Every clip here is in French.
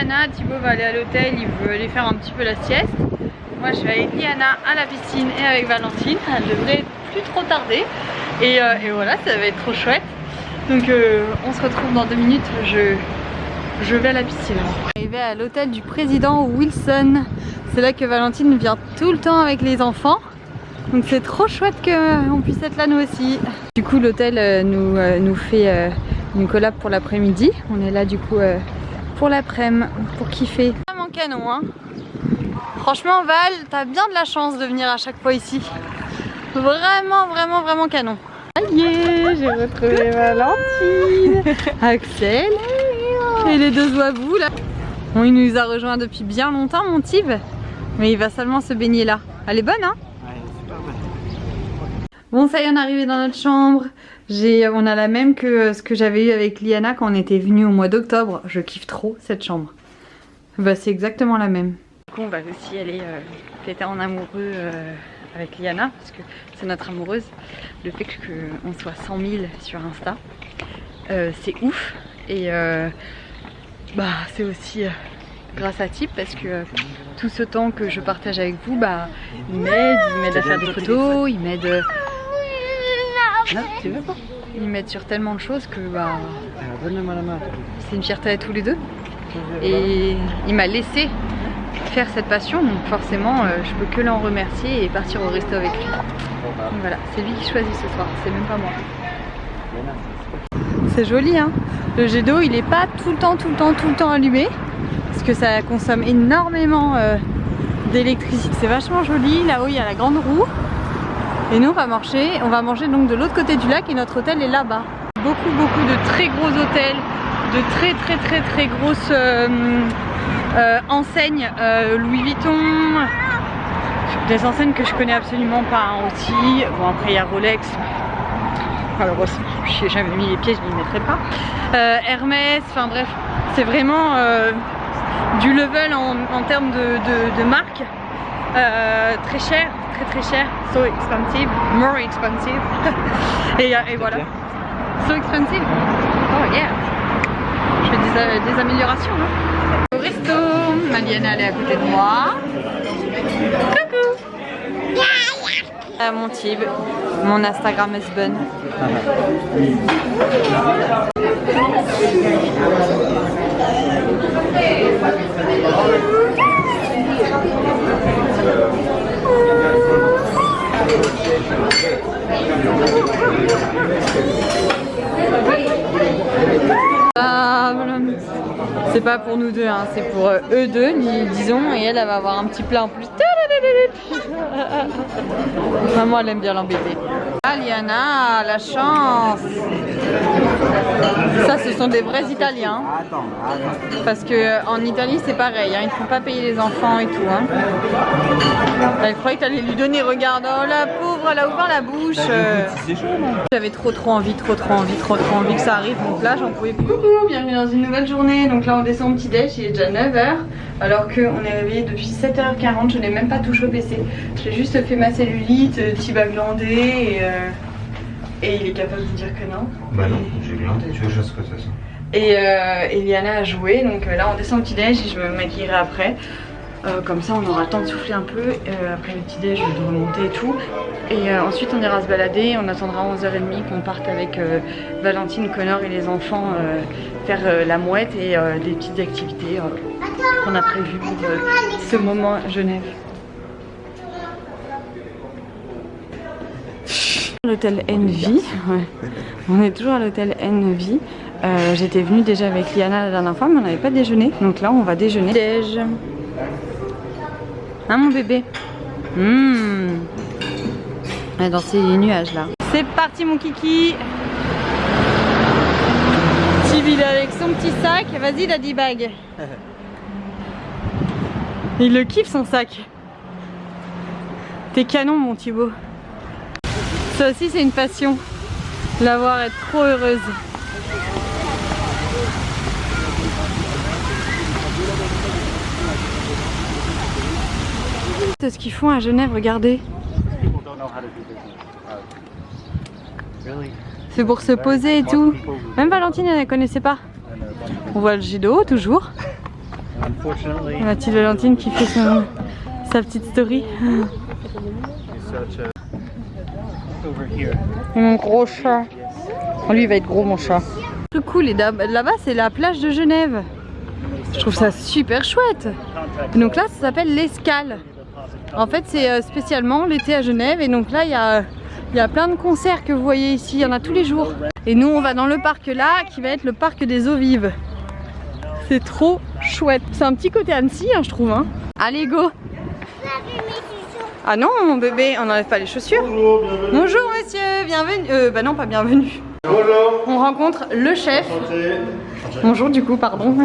Liana, Thibaut va aller à l'hôtel, il veut aller faire un petit peu la sieste. Moi je vais avec Liana à la piscine et avec Valentine, elle devrait plus trop tarder. Et voilà, ça va être trop chouette. Donc on se retrouve dans 2 minutes, je vais à la piscine. Arrivé à l'hôtel du président Wilson, c'est là que Valentine vient tout le temps avec les enfants. Donc c'est trop chouette qu'on puisse être là nous aussi. Du coup l'hôtel nous fait une collab pour l'après-midi. On est là du coup pour l'après-midi, pour kiffer. Vraiment canon hein. Franchement Val, t'as bien de la chance de venir à chaque fois ici. Vraiment canon. Ça y est, j'ai retrouvé Valentine, Axel et les 2 zouavous là. Bon, il nous a rejoint depuis bien longtemps mon Tib, mais il va seulement se baigner là. Elle est bonne hein? Bon ça y est, on est arrivé dans notre chambre. On a la même que ce que j'avais eu avec Liana quand on était venu au mois d'octobre. Je kiffe trop cette chambre. Bah c'est exactement la même. Du coup on va aussi aller péter en amoureux avec Liana parce que c'est notre amoureuse. Le fait qu'on soit 100 000 sur Insta, c'est ouf. Et bah c'est aussi grâce à Tip parce que tout ce temps que je partage avec vous, bah il m'aide à faire des photos, il m'aide. Ils m'aident sur tellement de choses que bah, c'est une fierté à tous les deux. Et il m'a laissé faire cette passion, donc forcément je peux que l'en remercier et partir au resto avec lui. Donc voilà, c'est lui qui choisit ce soir, c'est même pas moi. C'est joli hein. Le jet d'eau il est pas tout le temps allumé parce que ça consomme énormément d'électricité. C'est vachement joli, là-haut il y a la grande roue. Et nous on va manger donc de l'autre côté du lac et notre hôtel est là-bas. Beaucoup de très gros hôtels, de très grosses enseignes Louis Vuitton, des enseignes que je connais absolument pas hein, aussi. Bon après il y a Rolex, malheureusement je n'ai jamais mis les pieds, je n'y mettrai pas. Hermès, enfin bref, c'est vraiment du level en termes de marque. Très cher, très cher, so expensive, more expensive. et voilà, so expensive. Oh yeah. Je fais des améliorations. Hein. Au resto, Maliana elle est à côté de moi. Coucou. Mon Tib, mon Instagram husband. C'est pas pour nous deux, hein, c'est pour eux deux, disons, et elle va avoir un petit plat en plus. Maman elle aime bien l'embêter. Ah Liana, la chance. Ça ce sont des vrais Italiens. Parce que en Italie c'est pareil, hein, ils ne font pas payer les enfants et tout. Hein. Elle croyait que tu allais lui donner, regarde, oh la pauvre, elle a ouvert la bouche. J'avais trop envie que ça arrive, donc là j'en pouvais plus. Coucou, bienvenue dans une nouvelle journée. Donc là on descend au petit déj, il est déjà 9 h. Alors qu'on est réveillé depuis 7h40, je n'ai même pas touché au PC. J'ai juste fait ma cellulite, Thibaut glandé et il est capable de dire que non. Bah non, j'ai glandé, tu veux que je fasse quoi de toute façon. Et Liana a joué, donc là on descend au petit déj et je me maquillerai après. Comme ça on aura le temps de souffler un peu, après le petit déj de remonter et tout. Et ensuite on ira se balader, on attendra 11h30 qu'on parte avec Valentine, Connor et les enfants faire la mouette et des petites activités qu'on a prévues pour ce moment à Genève. L'hôtel Envy, ouais. On est toujours à l'hôtel Envy. J'étais venue déjà avec Liana la dernière fois mais on n'avait pas déjeuné, donc là on va déjeuner. Déj. Hein mon bébé? Elle est dans ces nuages là. C'est parti mon kiki. Tibi avec son petit sac. Vas-y Daddy Bag. Il le kiffe son sac. T'es canon mon Thibaut. Ça aussi c'est une passion. La voir être trop heureuse. C'est ce qu'ils font à Genève, regardez. C'est pour se poser et tout. Même Valentine elle ne connaissait pas. On voit le jet d'eau toujours. La petite Valentine qui fait sa petite story. Et mon gros chat. Oh, lui il va être gros mon chat. Le cool, et là-bas c'est la plage de Genève. Je trouve ça super chouette. Et donc là ça s'appelle l'Escale. En fait c'est spécialement l'été à Genève. Et donc là il y a plein de concerts que vous voyez ici. Il y en a tous les jours. Et nous on va dans le parc là qui va être le parc des eaux vives. C'est trop chouette. C'est un petit côté Annecy hein, je trouve hein. Allez go. Ah non mon bébé, on n'enlève pas les chaussures. Bonjour, bienvenue. Bonjour monsieur, bienvenue. Bah non pas bienvenue. Bonjour. On rencontre le chef. Enchanté. Bonjour du coup, pardon.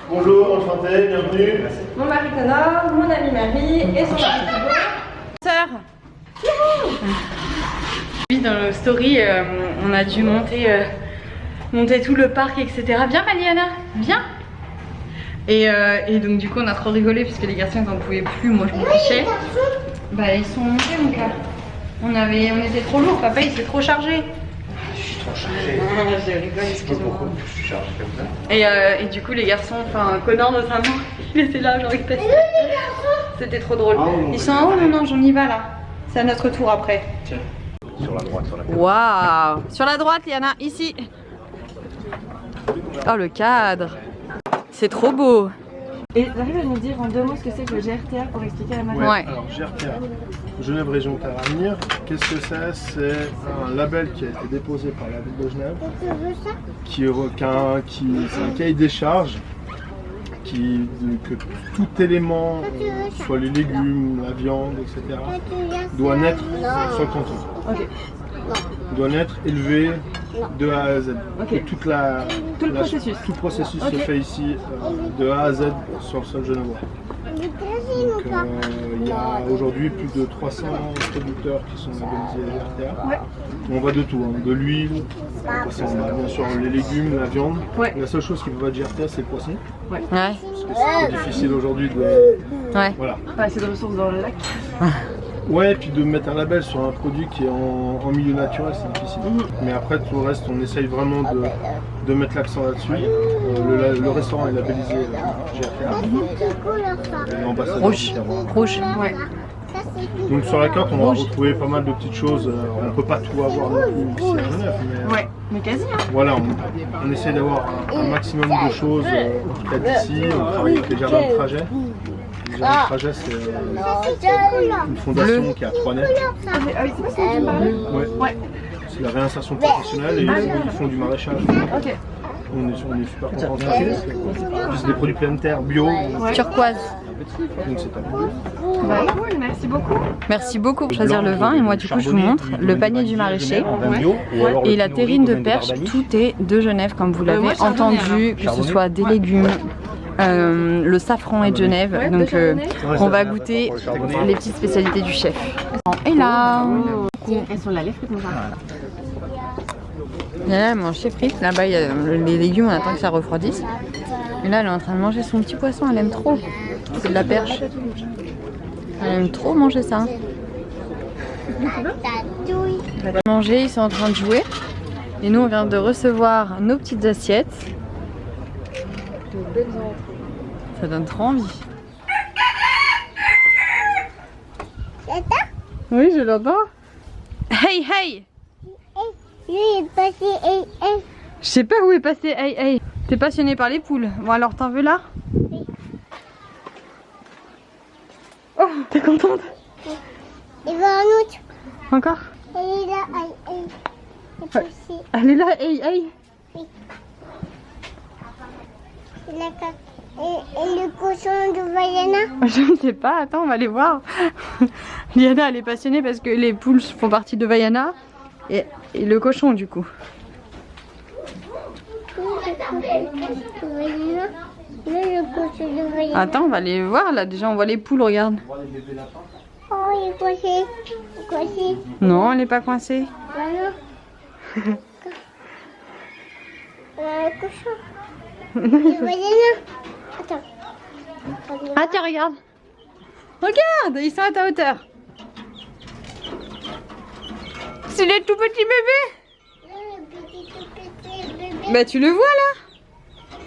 Bonjour, enchanté, bienvenue. Mon mari Connor, mon ami Marie et son mari Thibaut. Sœur. Dans nos stories, on a dû monter tout le parc, etc. Viens Maliana, viens. Et donc du coup on a trop rigolé puisque les garçons ils en pouvaient plus, moi je me fichais. Bah ils sont montés mon gars. On était trop lourd, papa il s'est trop chargé. Je suis trop chargé. Je rigole, excuse-moi. Pourquoi je suis chargé comme ça? Et du coup les garçons, enfin Connor notamment, il était là genre il testait. C'était trop drôle. Ils sont en haut, non, on y va là. C'est à notre tour après. Tiens. Sur la droite, sur la droite. Waouh. Sur la droite, Liana, ici. Oh le cadre. C'est trop beau. Et j'arrive à nous dire en deux mots ce que c'est que le GRTA pour expliquer à la maman. Ouais. Alors GRTA, Genève Région Terre Avenir, qu'est-ce que c'est? C'est un label qui a été déposé par la ville de Genève, c'est un cahier des charges que tout élément, soit les légumes, la viande, etc., doit naître sur le canton. Ok. Doit naître élevé de A à Z. Ok. Et Tout le processus. Tout le processus Ok. se fait ici de A à Z sur le sol genevois. Donc il y a aujourd'hui plus de 300 producteurs qui sont labellisés GRTA. Ouais. On voit de tout, hein, de l'huile, bien sûr les légumes, la viande. Ouais. La seule chose qui peut pas être GRTA c'est le poisson. Ouais. Parce que c'est trop difficile aujourd'hui de... Ouais. Voilà. Pas assez de ressources dans le lac. Ouais, et puis de mettre un label sur un produit qui est en milieu naturel, c'est difficile. Mais après, tout le reste, on essaye vraiment de mettre l'accent là-dessus. Le restaurant est labellisé GRTA. Et l'ambassadeur Rouge. du terroir. Rouge. Ouais. Donc sur la carte, on va retrouver pas mal de petites choses. On peut pas tout avoir non plus ici à Genève, mais Ouais. Mais quasi hein. voilà, on essaie d'avoir un maximum de choses près d'ici. On travaille avec les jardins de trajet. Les jardins de trajet, c'est une fondation qui a 3 nefs. Ah oui, c'est pas ça que tu parlais. Ouais. C'est la réinsertion professionnelle et ils font du maraîchage. Ok. On est super contents de ça. C'est des produits plein de terre, bio, Turquoise. donc c'est top. Bah cool, merci beaucoup. Merci beaucoup pour choisir le vin. Et moi du coup je vous montre le panier du maraîcher. Et la terrine de perche, tout est de Genève comme vous l'avez moi, chardonnay, entendu, que ce soit des légumes, le safran est de Genève. Ouais, Donc de chardonnay. on va goûter les petites spécialités du chef. Et là, Elles sont là, les frites, mon gars. elle mange ses frites. Là-bas il y a les légumes, on attend que ça refroidisse. Et là elle est en train de manger son petit poisson, elle aime trop. C'est de la perche. Elle aime trop manger ça. Manger, ils sont en train de jouer. Et nous on vient de recevoir nos petites assiettes. Ça donne trop envie. Oui, je l'entends. Hey hey. Je sais pas où est passé hey hey. T'es passionné par les poules. Bon alors t'en veux là? Oh, t'es contente? Il va en autre. Encore? Elle est là, elle. Elle est là, hey hey. Et le cochon de Vaiana? Je ne sais pas, attends, on va aller voir. Liana, elle est passionnée parce que les poules font partie de Vaiana et le cochon du coup. Le cochon de Vaiana. Attends, on va aller voir là. Déjà, on voit les poules, regarde. Oh, il est coincé. Coincé. Non, elle n'est pas coincée. Voilà. Le cochon. De Vaiana. Attends. Ah tiens, regarde. Regarde, ils sont à ta hauteur. C'est les tout petits bébés. Le petit bébé. Bah tu le vois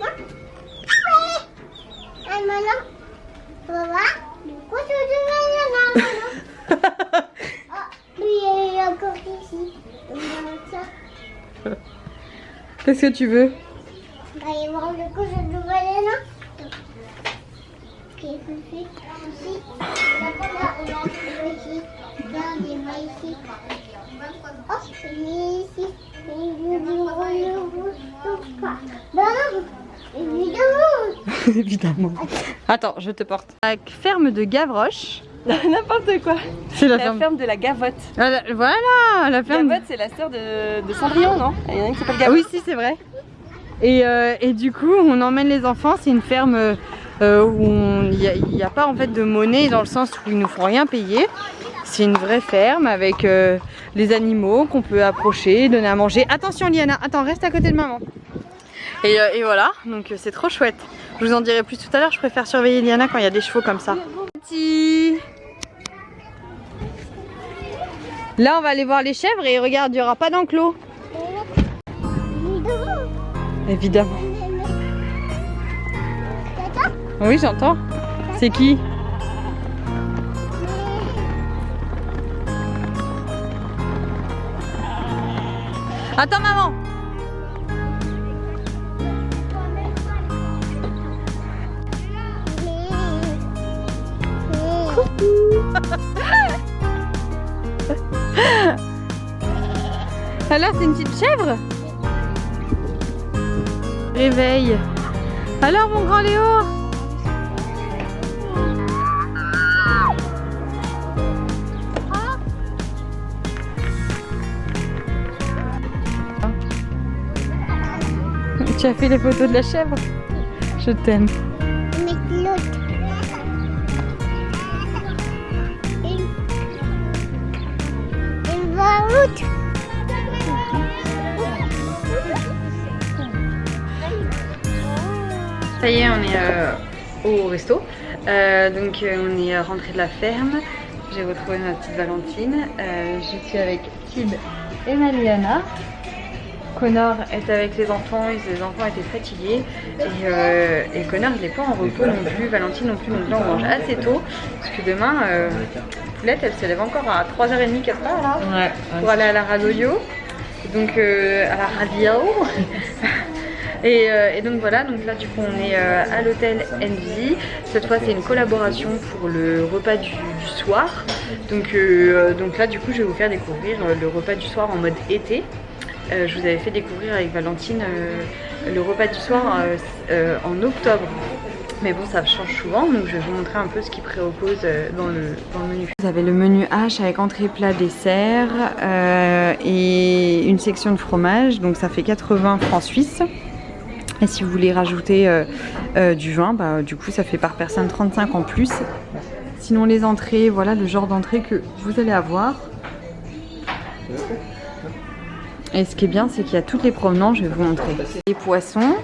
là. maintenant, on va voir le cochon de Yana. Lui, il est encore ici. On va voir ça. Qu'est-ce que tu veux? On va aller voir le cochon de Yana. Ok, ici. Là, on va ici. Regardez, moi ici. Oh, c'est ici. Évidemment. Évidemment. Attends, je te porte. La ferme de Gavroche. N'importe quoi. C'est la, La ferme de la Gavotte. Voilà, la ferme. Gavotte, c'est la sœur de Cendrillon, non? Il y en a une qui s'appelle Gavotte. Oui, si, c'est vrai. Et du coup, on emmène les enfants. C'est une ferme où il n'y a pas en fait de monnaie dans le sens où ils nous font rien payer. C'est une vraie ferme avec les animaux qu'on peut approcher, donner à manger. Attention Liana, attends, reste à côté de maman. Et voilà, donc c'est trop chouette. Je vous en dirai plus tout à l'heure, je préfère surveiller Liana quand il y a des chevaux comme ça. Petit. Là on va aller voir les chèvres et regarde, il n'y aura pas d'enclos. Évidemment. Oui, j'entends. C'est qui? Attends maman. Alors c'est une petite chèvre? Réveille. Alors mon grand Léo? Tu as fait les photos de la chèvre? Je t'aime. Mais l'autre. Il va où? Ça y est, on est au resto. On est rentré de la ferme. J'ai retrouvé ma petite Valentine. Je suis avec Tib et Maliana. Connor est avec les enfants étaient fatigués et Connor il n'est pas en repos non plus, Valentine non plus, donc là on mange assez tôt parce que demain Poulette elle se lève encore à 3h30, 4h là, ouais, pour aller à la radio, donc à la radio. Et donc voilà, donc là du coup on est à l'hôtel Envy. Cette fois c'est une collaboration pour le repas du soir, donc là du coup je vais vous faire découvrir le repas du soir en mode été. Je vous avais fait découvrir avec Valentine le repas du soir en octobre. Mais bon, ça change souvent, donc je vais vous montrer un peu ce qui préoppose dans le menu. Vous avez le menu H avec entrée, plat, dessert et une section de fromage. Donc ça fait 80 francs suisses. Et si vous voulez rajouter du vin, bah, du coup ça fait par personne 35 en plus. Sinon les entrées, voilà le genre d'entrée que vous allez avoir. Et ce qui est bien, c'est qu'il y a toutes les provenances, je vais vous montrer. Les poissons,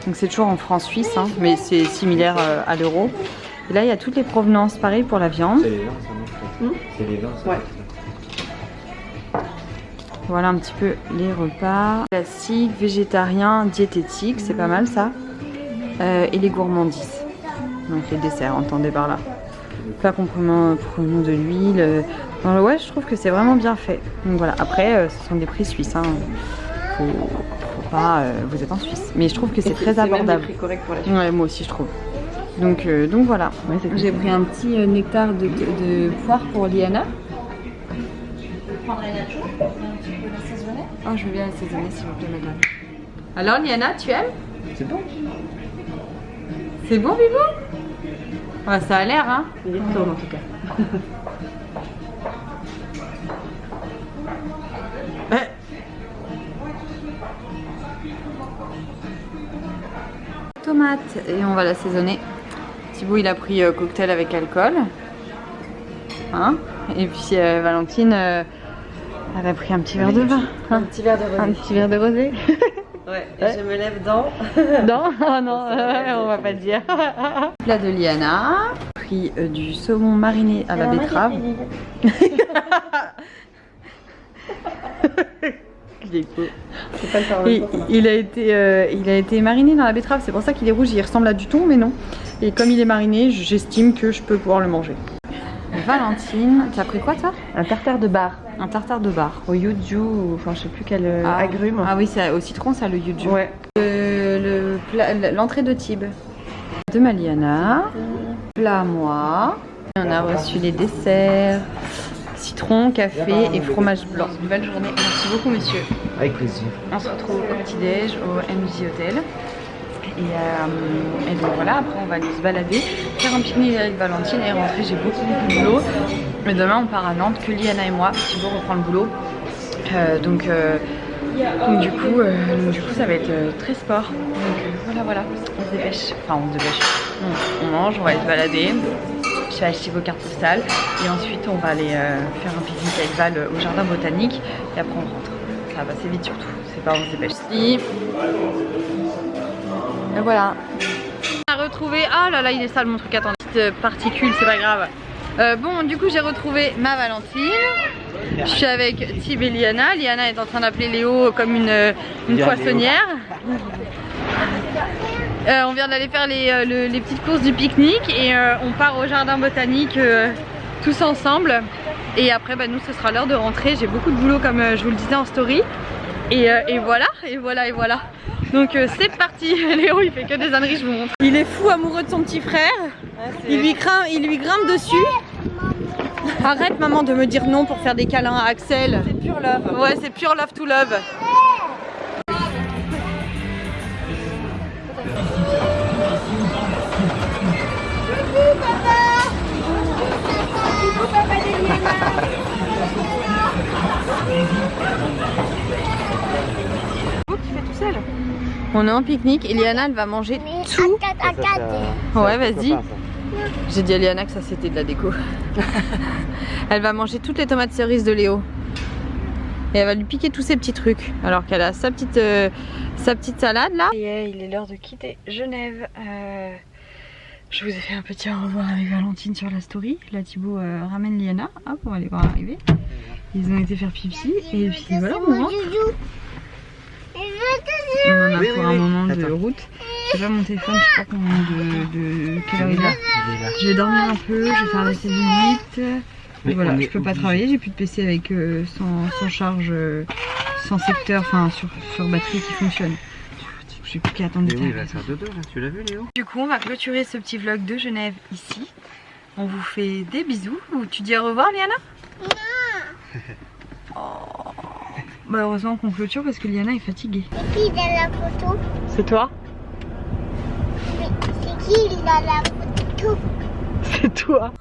donc c'est toujours en francs suisses, hein, mais c'est similaire à l'euro. Et là, il y a toutes les provenances, pareil pour la viande. C'est les vins, ça non? C'est les vins, ça. Ouais. Voilà un petit peu les repas. Classique, végétarien, diététique, c'est pas mal ça. Et les gourmandises. Donc les desserts, entendez par là. Plat comprenant de l'huile. Ouais, je trouve que c'est vraiment bien fait. Donc voilà, après, ce sont des prix suisses. Hein. Faut pas, vous êtes en Suisse. Mais je trouve que c'est très abordable. C'est même des prix corrects pour la Suisse. Ouais, moi aussi je trouve. Donc voilà. Ouais, j'ai pris un petit nectar de poire pour Liana. Vous prendrez la nature, un petit peu l'assaisonner. Oh, je veux bien l'assaisonner s'il vous plaît, madame. Alors Liana, tu aimes? C'est bon. C'est bon, Bibou? Ouais, ça a l'air, hein? Il est tourne en tout cas. Tomate et on va l'assaisonner. Thibaut il a pris cocktail avec alcool, hein, et puis Valentine elle a pris un petit verre de vin, Un petit verre de rosé. un petit verre de rosé. Ouais, et je me lève dans. Non, oh non, on va pas le dire. Plat de Liana, pris du saumon mariné à la betterave. C'est pas le faire. Et il a été mariné dans la betterave, c'est pour ça qu'il est rouge, il ressemble à du thon mais non. Et comme il est mariné, j'estime que je peux pouvoir le manger. Valentine, t'as pris quoi toi? Un tartare de bar. Un tartare de bar. Au yuzu, enfin je sais plus quel agrume. Ah oui, au citron ça le yuzu. Ouais. L'entrée de Tib. De Maliana. Plat à moi. On a reçu les desserts. Citron, café et fromage blanc. Une belle journée. Merci beaucoup monsieur. Avec plaisir. On se retrouve au petit-déj au MJ Hotel. Et donc voilà, après on va aller se balader, faire un pique-nique avec Valentine et rentrer. J'ai beaucoup de boulot. Mais demain on part à Nantes, que Liana et moi. Thibaut reprend le boulot. Donc du coup ça va être très sport. Donc voilà, on se dépêche. Enfin on se dépêche. On mange, on va aller se balader. Je vais acheter vos cartes postales et ensuite on va aller faire un pique-nique avec Val au jardin botanique et après on rentre. Ça va passer vite surtout, c'est pas on se dépêche. Et voilà. On a retrouvé, ah là là il est sale mon truc, attends, petite particule, c'est pas grave. Bon du coup j'ai retrouvé ma Valentine. Je suis avec Thib et Liana. Liana est en train d'appeler Léo comme une poissonnière. On vient d'aller faire les petites courses du pique-nique et on part au jardin botanique tous ensemble. Et après nous ce sera l'heure de rentrer. J'ai beaucoup de boulot comme je vous le disais en story. Et voilà. Donc c'est parti. Léo il fait que des âneries, je vous montre. Il est fou amoureux de son petit frère. Il lui grimpe dessus. Arrête maman de me dire non pour faire des câlins à Axel. C'est pure love. Ouais c'est pure love to love. On est en pique-nique et Liana elle va manger tout. Ouais vas-y. J'ai dit à Liana que ça c'était de la déco. Elle va manger toutes les tomates cerises de Léo. Et elle va lui piquer tous ces petits trucs. Alors qu'elle a sa petite salade là. Et il est l'heure de quitter Genève. Je vous ai fait un petit au revoir avec Valentine sur la story. Là Thibaut ramène Liana. Hop, on va les voir arriver. Ils ont été faire pipi. Et puis voilà, on rentre. On en a pour un moment de route. J'ai pas mon téléphone, je sais pas combien de quelle heure il est. Je vais dormir un peu, je vais faire la vite. Et voilà, je peux pas travailler, j'ai plus de PC avec sans charge, sans secteur, enfin sur batterie qui fonctionne. Je sais plus qu'à attendre. Mais oui, il va faire dodo là, tu l'as vu Léo? Du coup, on va clôturer ce petit vlog de Genève ici. On vous fait des bisous. Tu dis au revoir, Liana? Non. Oh. Bah heureusement qu'on clôture parce que Liana est fatiguée. C'est qui dans la photo? C'est toi? Mais c'est qui dans la photo? C'est toi.